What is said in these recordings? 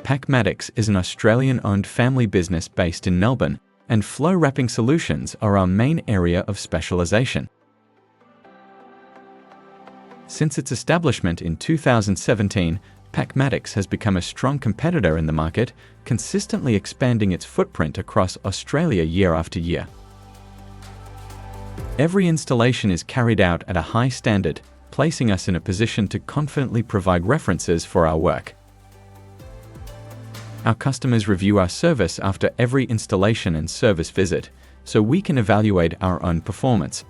Packmatics is an Australian-owned family business based in Melbourne, and flow wrapping solutions are our main area of specialization. Since its establishment in 2017, Packmatics has become a strong competitor in the market, consistently expanding its footprint across Australia year after year. Every installation is carried out at a high standard, placing us in a position to confidently provide references for our work. Our customers review our service after every installation and service visit, so we can evaluate our own performance.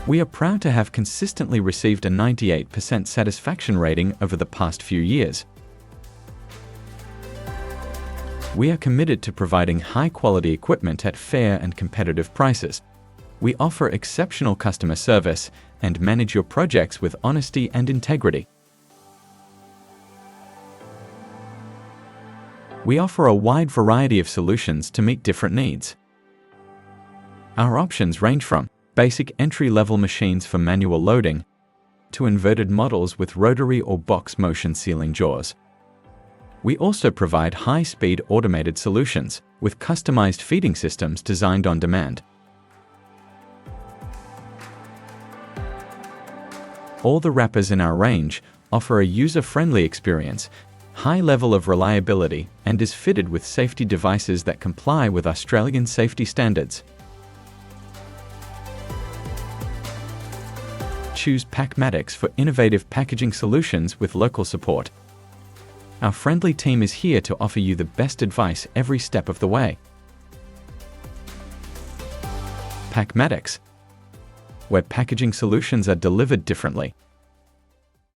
We are proud to have consistently received a 98% satisfaction rating over the past few years. We are committed to providing high-quality equipment at fair and competitive prices. We offer exceptional customer service and manage your projects with honesty and integrity. We offer a wide variety of solutions to meet different needs. Our options range from basic entry-level machines for manual loading to inverted models with rotary or box motion sealing jaws. We also provide high-speed automated solutions with customized feeding systems designed on demand. All the wrappers in our range offer a user-friendly experience, high level of reliability, and is fitted with safety devices that comply with Australian safety standards. Choose Packmatics for innovative packaging solutions with local support. Our friendly team is here to offer you the best advice every step of the way. Packmatics, where packaging solutions are delivered differently.